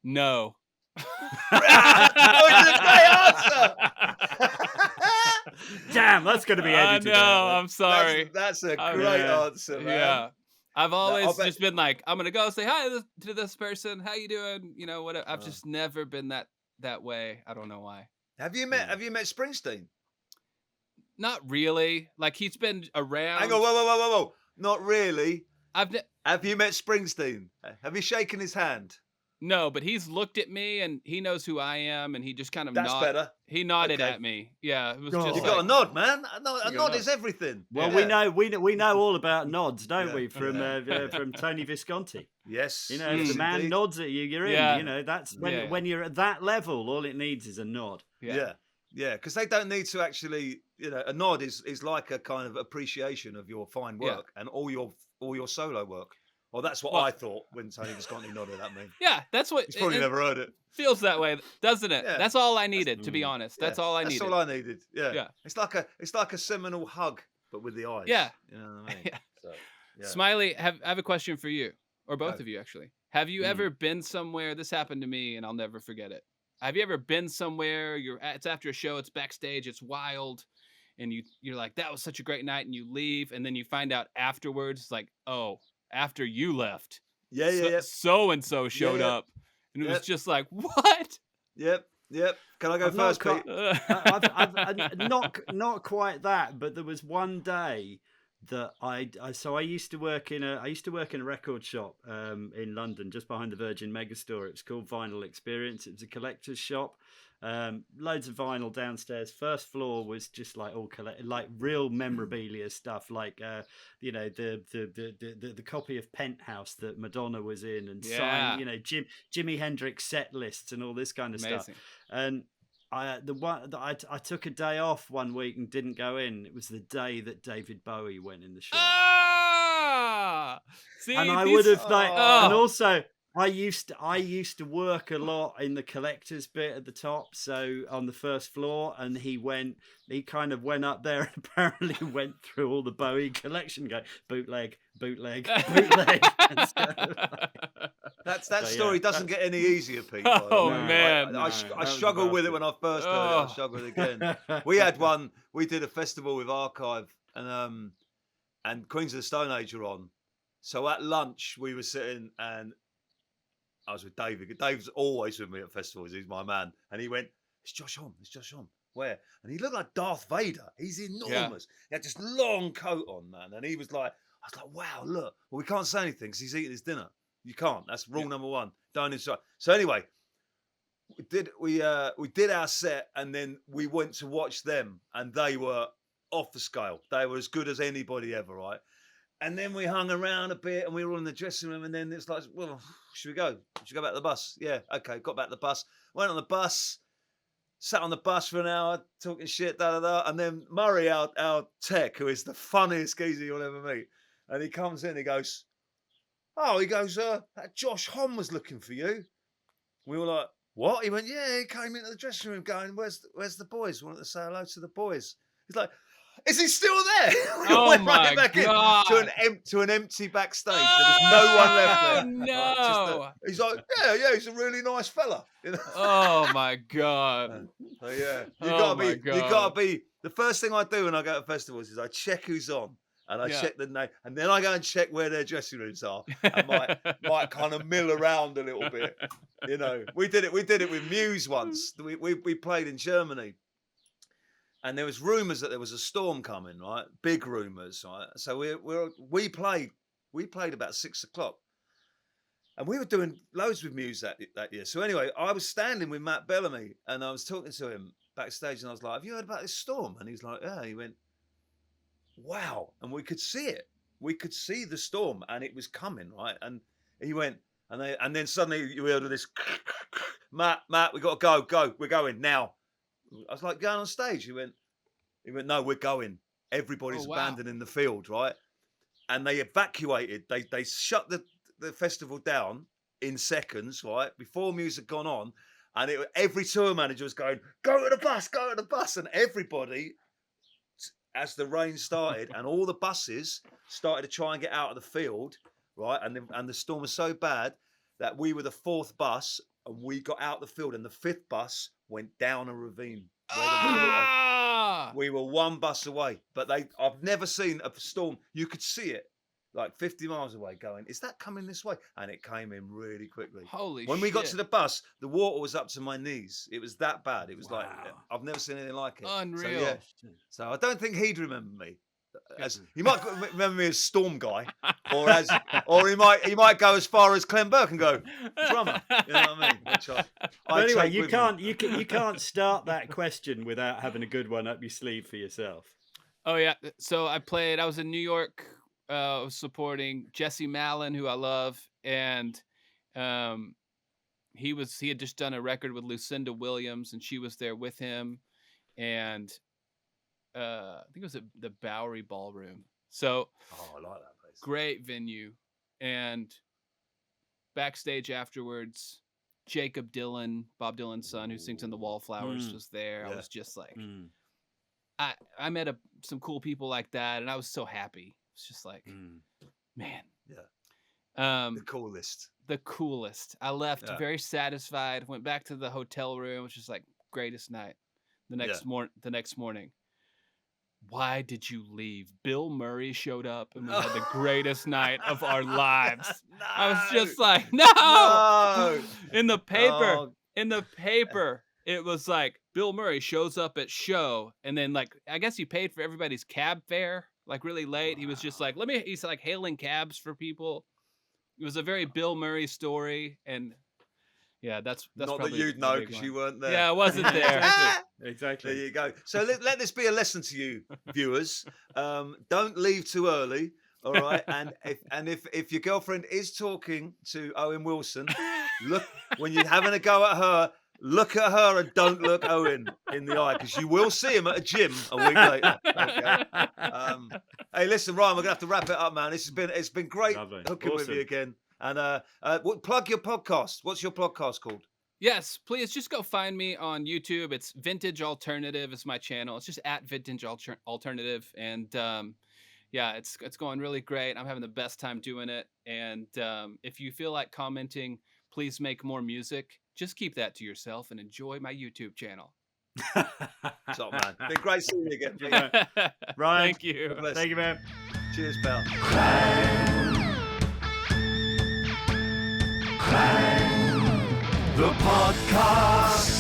[SPEAKER 4] No.
[SPEAKER 2] That was a great answer.
[SPEAKER 3] Damn, that's going to be edited.
[SPEAKER 4] No, I'm sorry.
[SPEAKER 2] That's a great answer, man.
[SPEAKER 4] Yeah. I've always just been like, I'm gonna go say hi to this person. How you doing? Whatever. I've just never been that way. I don't know why.
[SPEAKER 2] Have you met Springsteen?
[SPEAKER 4] Not really. Like he's been around.
[SPEAKER 2] Hang on, whoa! Not really.
[SPEAKER 4] Have
[SPEAKER 2] you met Springsteen? Have you shaken his hand?
[SPEAKER 4] No, but he's looked at me and he knows who I am, and he just kind of
[SPEAKER 2] better.
[SPEAKER 4] He nodded at me. Yeah, it was just.
[SPEAKER 2] You got a nod, man. A nod is everything.
[SPEAKER 3] Well, we know all about nods, don't we? From Tony Visconti.
[SPEAKER 2] Yes.
[SPEAKER 3] If the man nods at you, you're in.
[SPEAKER 4] Yeah.
[SPEAKER 3] That's when you're at that level. All it needs is a nod.
[SPEAKER 2] Yeah. Because they don't need to actually. A nod is like a kind of appreciation of your fine work and all your solo work. Well, that's what I thought when Tony Visconti nodded at me.
[SPEAKER 4] Yeah, that's what...
[SPEAKER 2] He's probably never heard it.
[SPEAKER 4] Feels that way, doesn't it? Yeah. That's all I needed, to be honest. That's all I needed.
[SPEAKER 2] That's all I needed, yeah. It's like a seminal hug, but with the eyes.
[SPEAKER 4] Yeah.
[SPEAKER 2] You know what I mean? So,
[SPEAKER 4] Smiley, I have a question for you, or both of you, actually. Have you ever been somewhere... This happened to me, and I'll never forget it. Have you ever been somewhere, it's after a show, it's backstage, it's wild, and you're like, that was such a great night, and you leave, and then you find out afterwards, like, oh... After you left, so and so showed up, and it was just like, what?
[SPEAKER 2] Yep. Can I go first, Pete?
[SPEAKER 3] I've not quite that, but there was one day that I used to work in a record shop in London, just behind the Virgin Megastore. It was called Vinyl Experience. It was a collector's shop. Loads of vinyl downstairs. First floor was just like all like real memorabilia stuff, like the copy of Penthouse that Madonna was in, and signed, Jimi Hendrix set lists and all this kind of stuff. And I took a day off one week and didn't go in. It was the day that David Bowie went in the shop.
[SPEAKER 4] See,
[SPEAKER 3] and I would have and also I used to work a lot in the collector's bit at the top, so on the first floor, and he kind of went up there and apparently went through all the Bowie collection, going bootleg. And
[SPEAKER 2] that story doesn't get any easier, Pete.
[SPEAKER 4] Oh man,
[SPEAKER 2] I struggled with it when I first heard it. I struggled again. We had one. We did a festival with Archive, and Queens of the Stone Age were on. So at lunch we were sitting, and I was with David. Dave's always with me at festivals. He's my man. And he went, it's Josh Homme. Where? And he looked like Darth Vader. He's enormous. He had this long coat on, man. And he was like, I was like, wow, look. Well, we can't say anything because he's eating his dinner. You can't. That's rule number one. Don't insult. So anyway, we did our set, and then we went to watch them, and they were off the scale. They were as good as anybody ever, right? And then we hung around a bit, and we were all in the dressing room, and then it's like, well, should we go? Should we go back to the bus? Yeah, okay, got back to the bus. Went on the bus, sat on the bus for an hour, talking shit, and then Murray, our tech, who is the funniest geezer you'll ever meet, and he comes in, he goes, that Josh Homme was looking for you. We were like, what? He went, yeah, he came into the dressing room going, where's the boys? Wanted to say hello to the boys. He's like, is he still there?
[SPEAKER 4] Oh
[SPEAKER 2] went
[SPEAKER 4] my
[SPEAKER 2] back
[SPEAKER 4] God.
[SPEAKER 2] to an empty backstage. There was no one left there.
[SPEAKER 4] No.
[SPEAKER 2] He's like, yeah, he's a really nice fella. You know?
[SPEAKER 4] Oh my God.
[SPEAKER 2] So yeah, you
[SPEAKER 4] Oh
[SPEAKER 2] gotta
[SPEAKER 4] my
[SPEAKER 2] be.
[SPEAKER 4] God.
[SPEAKER 2] You gotta be. The first thing I do when I go to festivals is I check who's on, and I check the name, and then I go and check where their dressing rooms are, and might kind of mill around a little bit. You know, we did it with Muse once. We played in Germany. And there was rumours that there was a storm coming, right? Big rumours, right? So we played about 6 o'clock, and we were doing loads with Muse that year. So anyway, I was standing with Matt Bellamy, and I was talking to him backstage, and I was like, "Have you heard about this storm?" And he's like, "Yeah." He went, "Wow!" And we could see it. We could see the storm, and it was coming, right? And he went, and then suddenly you heard this, Matt, we got to go, we're going now. I was like, going on stage. He went, no, we're going. Everybody's abandoning the field, right? And they evacuated. They shut the festival down in seconds, right? Before music had gone on. And every tour manager was going, go to the bus. And everybody, as the rain started, and all the buses started to try and get out of the field, right? And the storm was so bad that we were the fourth bus, and we got out the field, and the fifth bus went down a ravine. We were one bus away, but I've never seen a storm. You could see it like 50 miles away going, is that coming this way? And it came in really quickly.
[SPEAKER 4] Holy shit.
[SPEAKER 2] When we got to the bus, the water was up to my knees. It was that bad. It was like, I've never seen anything like it.
[SPEAKER 4] Unreal.
[SPEAKER 2] So, yeah. So I don't think he'd remember me. He might remember me as Storm Guy, or he might go as far as Clem Burke and go drummer. You know what I mean?
[SPEAKER 3] But anyway, you can't start that question without having a good one up your sleeve for yourself.
[SPEAKER 4] Oh yeah. So I was in New York, supporting Jesse Malin, who I love, and he had just done a record with Lucinda Williams, and she was there with him, and I think it was at the Bowery Ballroom. So,
[SPEAKER 2] I like that place.
[SPEAKER 4] Great venue. And backstage afterwards, Jacob Dylan, Bob Dylan's son, who sings in the Wallflowers, was there. Yeah. I was just like, I met some cool people like that, and I was so happy. It's just like, man.
[SPEAKER 2] Yeah. The coolest.
[SPEAKER 4] I left very satisfied. Went back to the hotel room, which was like greatest night. The next morning. Why did you leave? Bill Murray showed up, and we had the greatest night of our lives.
[SPEAKER 2] No.
[SPEAKER 4] I was just like, no! In the paper, it was like Bill Murray shows up at show, and then like I guess he paid for everybody's cab fare like really late. He was just like, he's like hailing cabs for people. It was a very Bill Murray story, and yeah, that's
[SPEAKER 2] not that
[SPEAKER 4] probably
[SPEAKER 2] you'd
[SPEAKER 4] the
[SPEAKER 2] know
[SPEAKER 4] big
[SPEAKER 2] because
[SPEAKER 4] one.
[SPEAKER 2] you weren't there.
[SPEAKER 4] Yeah, I wasn't there.
[SPEAKER 3] Exactly.
[SPEAKER 2] There you go. So let this be a lesson to you, viewers. Don't leave too early. All right. And if your girlfriend is talking to Owen Wilson, look when you're having a go at her. Look at her and don't look Owen in the eye, because you will see him at a gym a week later. Okay. Hey, listen, Ryan, we're gonna have to wrap it up, man. It's been great
[SPEAKER 3] Lovely.
[SPEAKER 2] hooking with you again. And plug your podcast. What's your podcast called?
[SPEAKER 4] Yes, please just go find me on YouTube. It's Vintage Alternative is my channel. It's just at Vintage Alternative, and yeah, it's going really great. I'm having the best time doing it. And if you feel like commenting, please make more music. Just keep that to yourself and enjoy my YouTube channel.
[SPEAKER 2] Top man. Been great seeing you again.
[SPEAKER 3] Ryan,
[SPEAKER 4] Thank you.
[SPEAKER 3] Thank you, man.
[SPEAKER 2] Cheers, pal.
[SPEAKER 1] The podcast.